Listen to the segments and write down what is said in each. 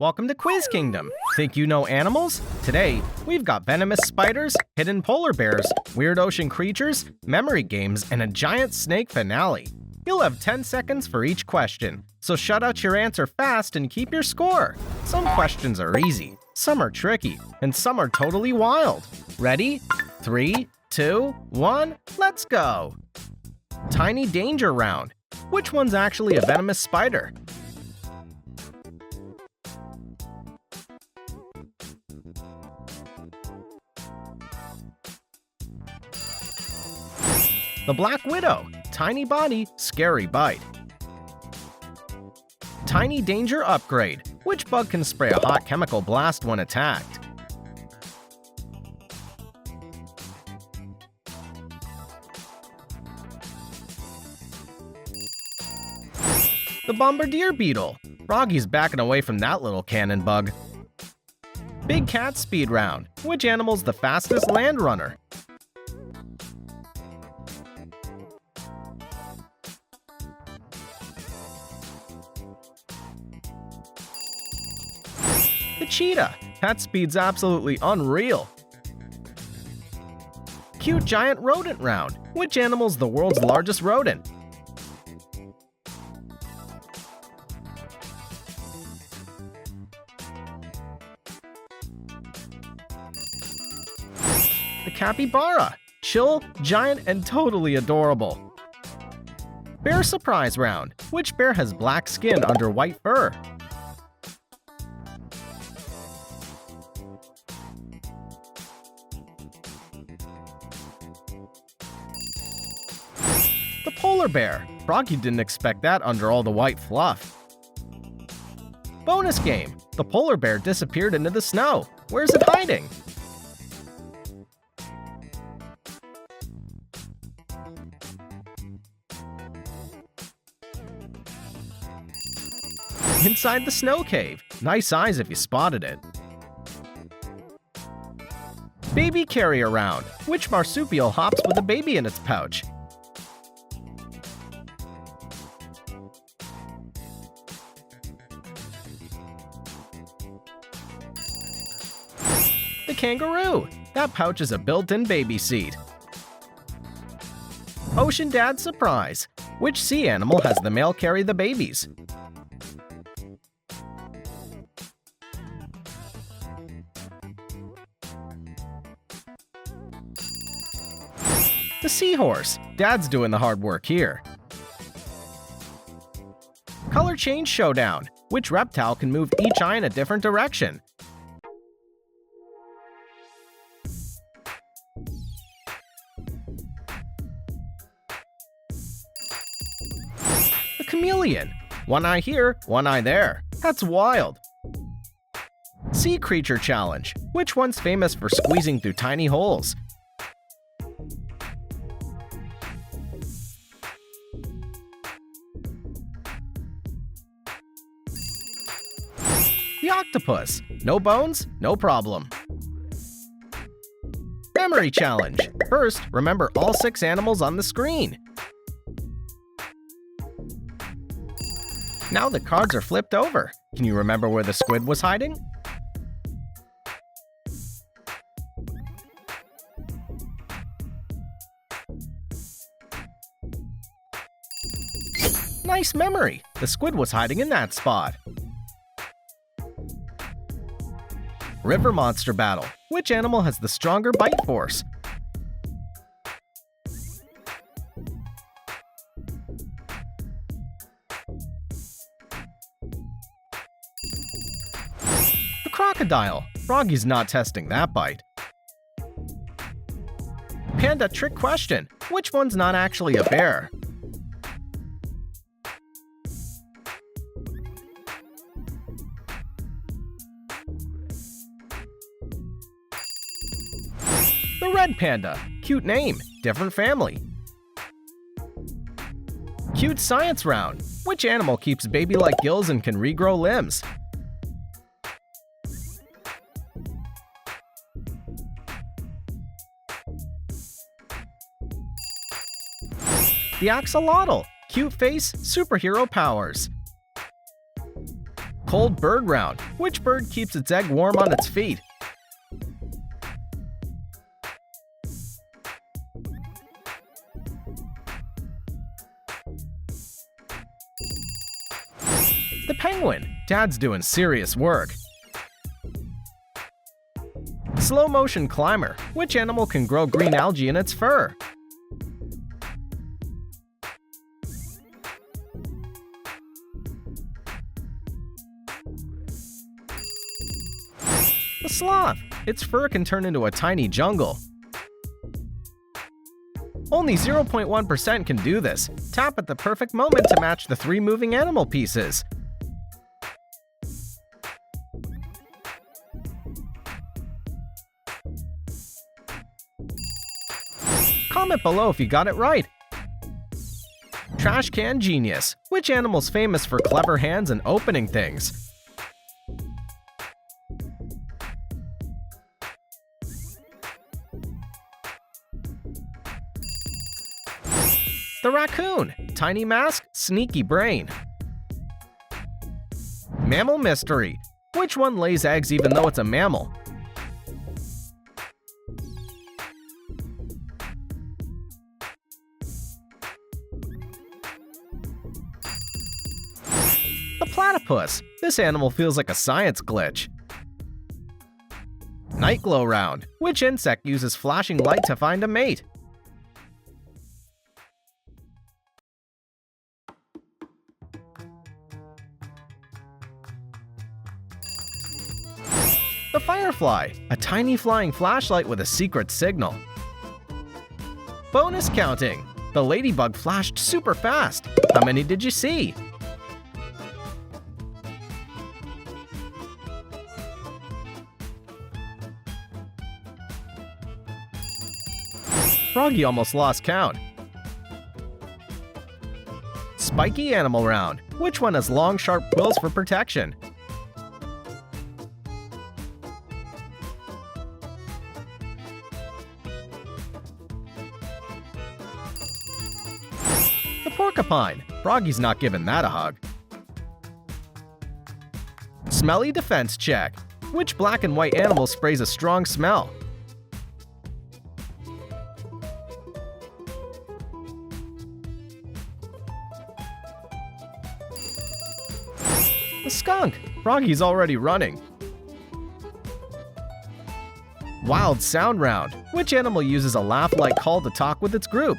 Welcome to Quiz Kingdom. Think you know animals? Today, we've got venomous spiders, hidden polar bears, weird ocean creatures, memory games, and a giant snake finale. You'll have 10 seconds for each question, so shout out your answer fast and keep your score. Some questions are easy, some are tricky, and some are totally wild. Ready? 3, 2, 1, let's go! Tiny danger round. Which one's actually a venomous spider? The black widow. Tiny body, scary bite. Tiny danger upgrade. Which bug can spray a hot chemical blast when attacked? The bombardier beetle. Froggy's backing away from that little cannon bug. Big cat speed round. Which animal's the fastest land runner? The cheetah. That speed's absolutely unreal. Cute giant rodent round. Which animal's the world's largest rodent? The capybara. Chill, giant, and totally adorable. Bear surprise round. Which bear has black skin under white fur? The polar bear. Froggy didn't expect that under all the white fluff. Bonus game. The polar bear disappeared into the snow. Where's it hiding? Inside the snow cave. Nice eyes if you spotted it. Baby carrier round. Which marsupial hops with a baby in its pouch? The kangaroo. That pouch is a built-in baby seat. Ocean dad surprise. Which sea animal has the male carry the babies? The seahorse. Dad's doing the hard work here. Color change showdown. Which reptile can move each eye in a different direction? The chameleon. One eye here, one eye there. That's wild. Sea creature challenge. Which one's famous for squeezing through tiny holes? The octopus. No bones, no problem. Memory challenge. First, remember all 6 animals on the screen. Now the cards are flipped over. Can you remember where the squid was hiding? Nice memory. The squid was hiding in that spot. River monster battle. Which animal has the stronger bite force? The crocodile. Froggy's not testing that bite. Panda trick question. Which one's not actually a bear? The red panda. Cute name, different family. Cute science round. Which animal keeps baby-like gills and can regrow limbs? The axolotl. Cute face, superhero powers. Cold bird round. Which bird keeps its egg warm on its feet? The penguin. Dad's doing serious work. Slow motion climber. Which animal can grow green algae in its fur? The sloth. Its fur can turn into a tiny jungle. Only 0.1% can do this. Tap at the perfect moment to match the 3 moving animal pieces. Comment below if you got it right. Trash can genius. Which animal's famous for clever hands and opening things? The raccoon. Tiny mask, sneaky brain. Mammal mystery. Which one lays eggs even though it's a mammal? The platypus. This animal feels like a science glitch. Night glow round. Which insect uses flashing light to find a mate? The firefly. A tiny flying flashlight with a secret signal. Bonus counting. The ladybug flashed super fast. How many did you see? Froggy almost lost count. Spiky animal round. Which one has long, sharp quills for protection? The porcupine. Froggy's not giving that a hug. Smelly defense check. Which black and white animal sprays a strong smell? The skunk. Froggy's already running. Wild sound round. Which animal uses a laugh-like call to talk with its group?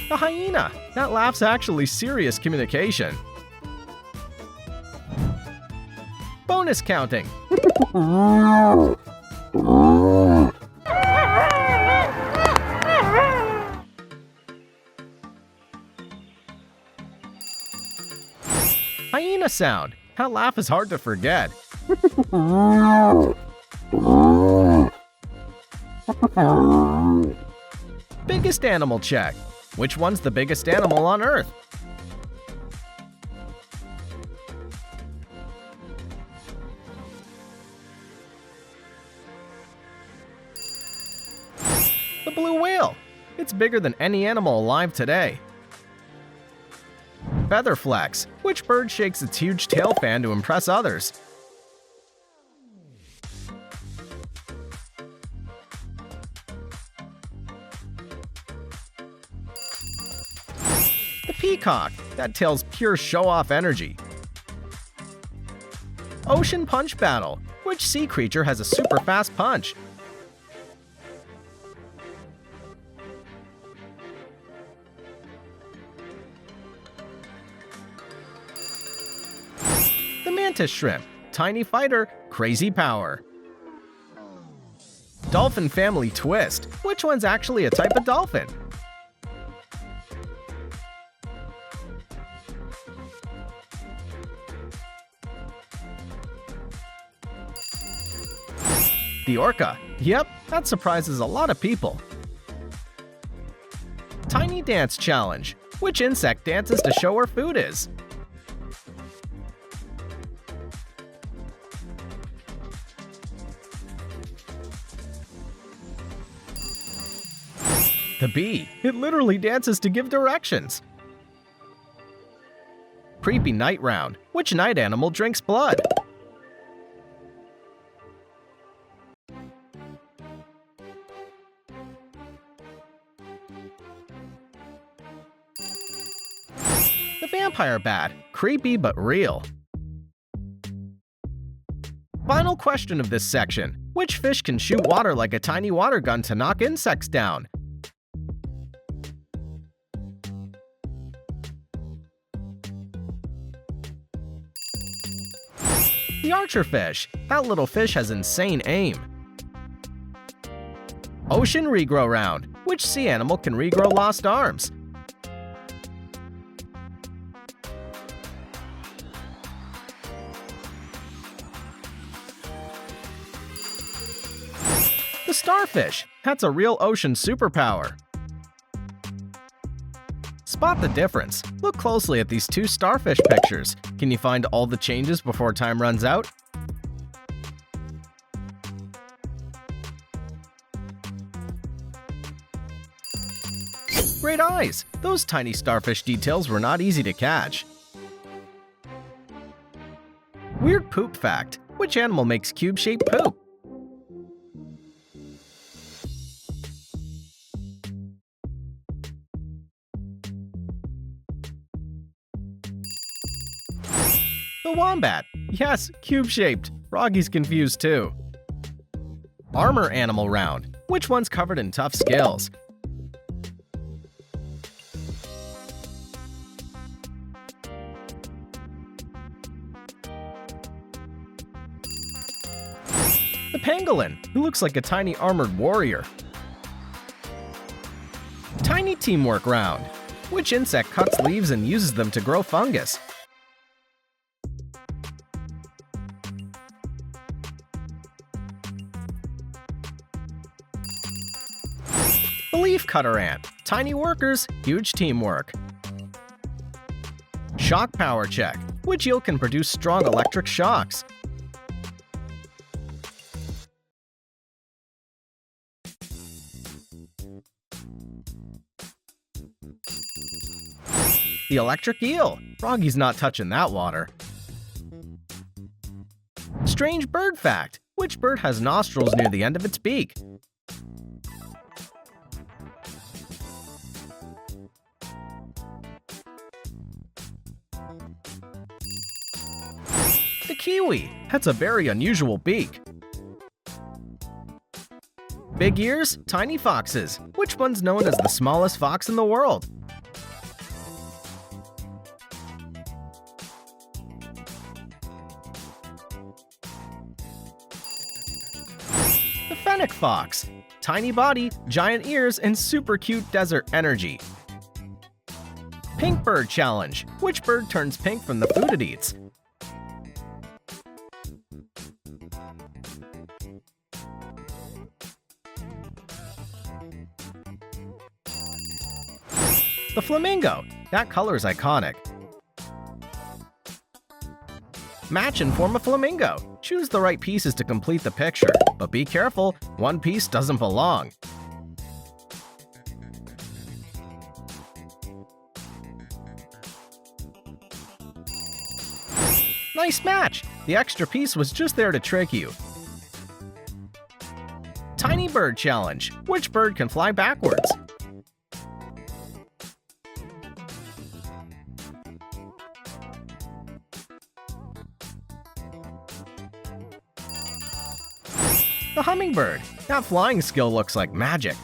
The hyena. That laugh's actually serious communication. Bonus counting. Hyena sound. That laugh is hard to forget. Biggest animal check. Which one's the biggest animal on Earth? The blue whale. It's bigger than any animal alive today. Feather flex. Which bird shakes its huge tail fan to impress others? The peacock. That tail's pure show-off energy. Ocean punch battle. Which sea creature has a super fast punch? The mantis shrimp. Tiny fighter, crazy power. Dolphin family twist. Which one's actually a type of dolphin? The orca. Yep, that surprises a lot of people. Tiny dance challenge. Which insect dances to show where food is? The bee. It literally dances to give directions. Creepy night round. Which night animal drinks blood? The vampire bat. Creepy but real. Final question of this section. Which fish can shoot water like a tiny water gun to knock insects down? The archerfish. That little fish has insane aim. Ocean regrow round. Which sea animal can regrow lost arms? The starfish. That's a real ocean superpower. Spot the difference. Look closely at these two starfish pictures. Can you find all the changes before time runs out? Great eyes! Those tiny starfish details were not easy to catch. Weird poop fact. Which animal makes cube-shaped poop? The wombat. Yes, cube-shaped. Froggy's confused too. Armor animal round. Which one's covered in tough scales? The pangolin, who looks like a tiny armored warrior. Tiny teamwork round. Which insect cuts leaves and uses them to grow fungus? The leaf cutter ant. Tiny workers, huge teamwork. Shock power check. Which eel can produce strong electric shocks? The electric eel. Froggy's not touching that water. Strange bird fact. Which bird has nostrils near the end of its beak? The kiwi. That's a very unusual beak. Big ears, tiny foxes. Which one's known as the smallest fox in the world? The fennec fox. Tiny body, giant ears, and super cute desert energy. Pink bird challenge. Which bird turns pink from the food it eats? The flamingo. That color's iconic. Match and form a flamingo. Choose the right pieces to complete the picture, but be careful, one piece doesn't belong. Nice match! The extra piece was just there to trick you. Tiny bird challenge. Which bird can fly backwards? The hummingbird. That flying skill looks like magic.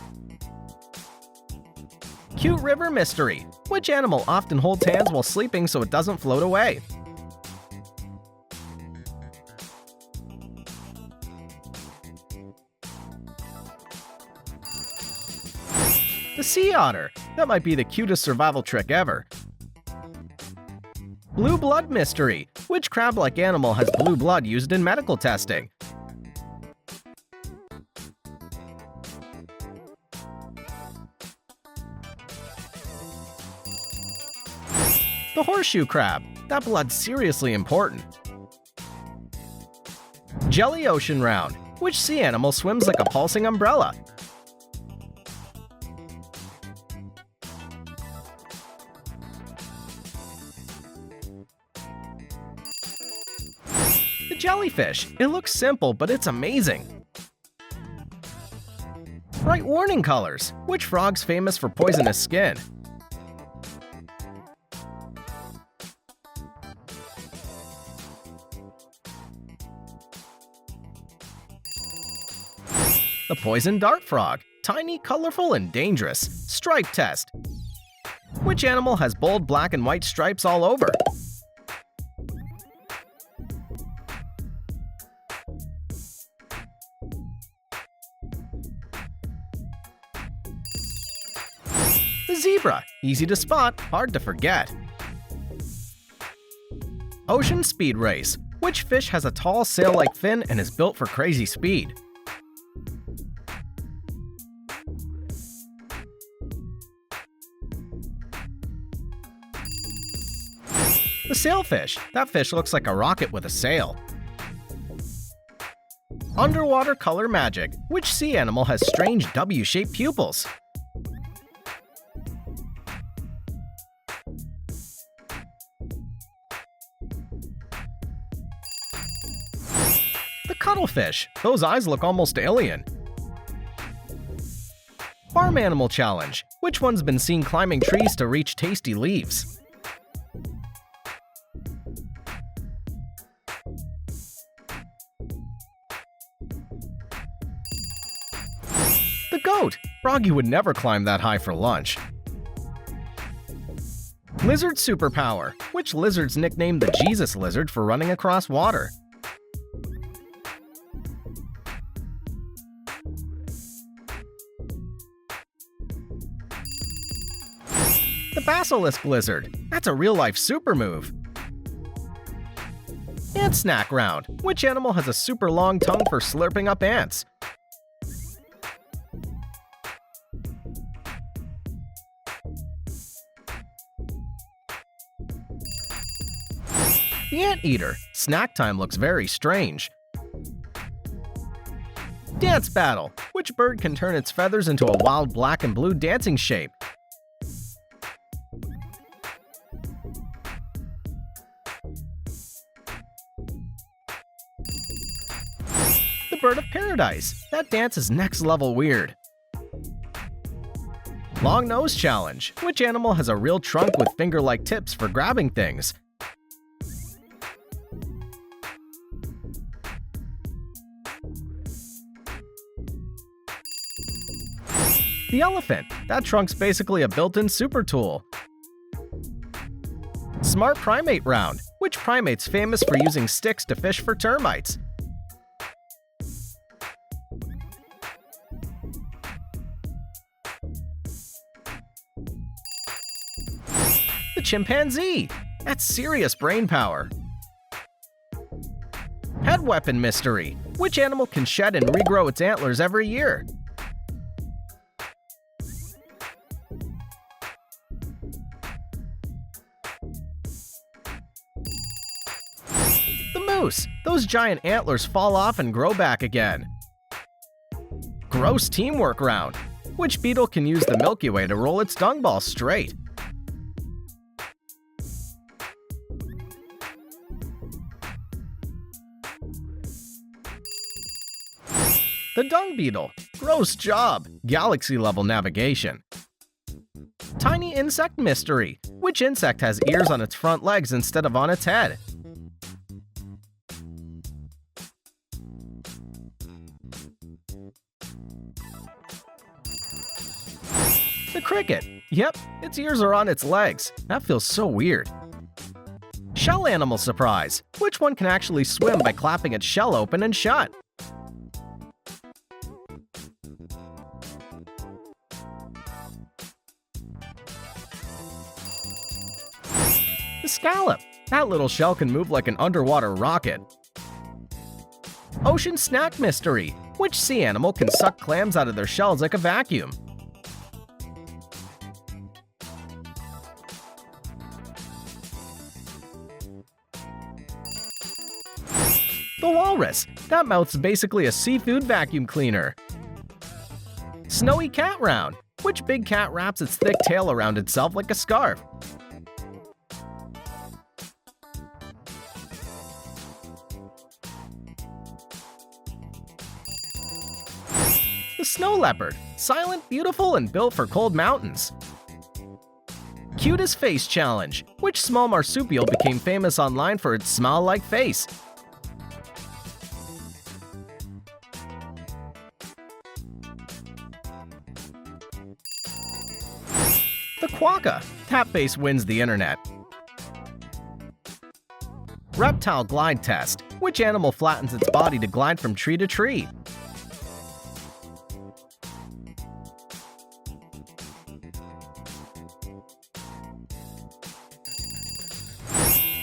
Cute river mystery. Which animal often holds hands while sleeping so it doesn't float away? The sea otter. That might be the cutest survival trick ever. Blue blood mystery. Which crab-like animal has blue blood used in medical testing? The horseshoe crab. That blood's seriously important. Jelly ocean round. Which sea animal swims like a pulsing umbrella? The jellyfish. It looks simple, but it's amazing. Bright warning colors. Which frog's famous for poisonous skin? The poison dart frog. Tiny, colorful, and dangerous. Stripe test. Which animal has bold black and white stripes all over? The zebra. Easy to spot, hard to forget. Ocean speed race. Which fish has a tall sail-like fin and is built for crazy speed? The sailfish. That fish looks like a rocket with a sail. Underwater color magic. Which sea animal has strange W-shaped pupils? The cuttlefish. Those eyes look almost alien. Farm animal challenge. Which one's been seen climbing trees to reach tasty leaves? The goat. Froggy would never climb that high for lunch. Lizard superpower. Which lizard's nicknamed the Jesus lizard for running across water? The basilisk lizard. That's a real-life super move. Ant snack round. Which animal has a super long tongue for slurping up ants? The anteater. Snack time looks very strange. Dance battle. Which bird can turn its feathers into a wild black and blue dancing shape? The bird of paradise. That dance is next level weird. Long nose challenge. Which animal has a real trunk with finger-like tips for grabbing things? The elephant. That trunk's basically a built-in super tool. Smart primate round. Which primate's famous for using sticks to fish for termites? The chimpanzee. That's serious brain power. Head weapon mystery. Which animal can shed and regrow its antlers every year? The moose. Those giant antlers fall off and grow back again. Gross teamwork round. Which beetle can use the Milky Way to roll its dung ball straight? The dung beetle. Gross job. Galaxy-level navigation. Tiny insect mystery. Which insect has ears on its front legs instead of on its head? The cricket. Yep, its ears are on its legs. That feels so weird. Shell animal surprise. Which one can actually swim by clapping its shell open and shut? The scallop. That little shell can move like an underwater rocket. Ocean snack mystery. Which sea animal can suck clams out of their shells like a vacuum? The walrus. That mouth's basically a seafood vacuum cleaner. Snowy cat round. Which big cat wraps its thick tail around itself like a scarf? Snow leopard, silent, beautiful, and built for cold mountains. Cutest face challenge. Which small marsupial became famous online for its smile-like face? The quokka. That face wins the internet. Reptile glide test. Which animal flattens its body to glide from tree to tree?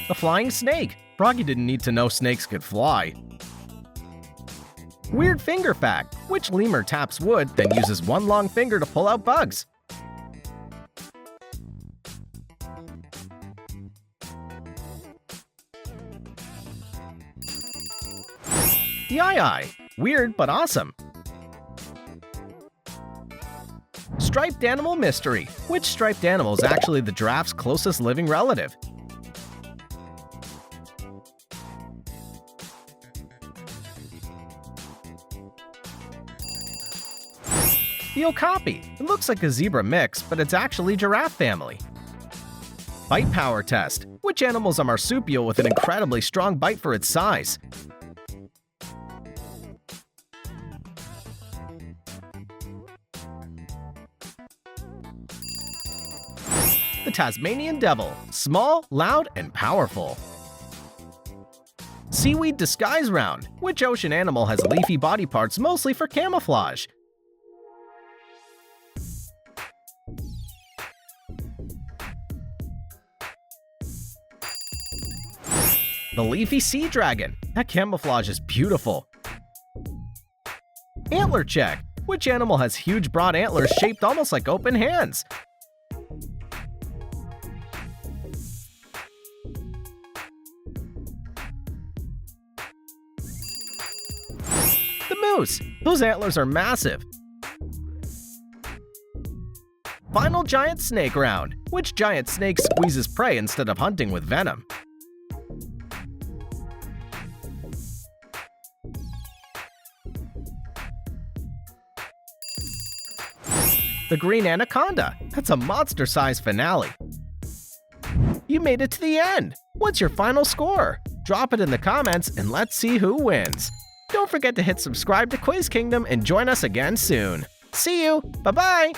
The flying snake. Froggy didn't need to know snakes could fly. Weird finger fact. Which lemur taps wood, then uses one long finger to pull out bugs? The eye. Weird but awesome. Striped animal mystery. Which striped animal is actually the giraffe's closest living relative? The okapi. It looks like a zebra mix, but it's actually giraffe family. Bite power test. Which animal is a marsupial with an incredibly strong bite for its size? The Tasmanian devil. Small, loud, and powerful. Seaweed disguise round. Which ocean animal has leafy body parts mostly for camouflage? The leafy sea dragon. That camouflage is beautiful. Antler check. Which animal has huge broad antlers shaped almost like open hands? The moose. Those antlers are massive. Final giant snake round. Which giant snake squeezes prey instead of hunting with venom? The green anaconda. That's a monster-sized finale. You made it to the end. What's your final score? Drop it in the comments and let's see who wins. Don't forget to hit subscribe to Quiz Kingdom and join us again soon. See you. Bye-bye.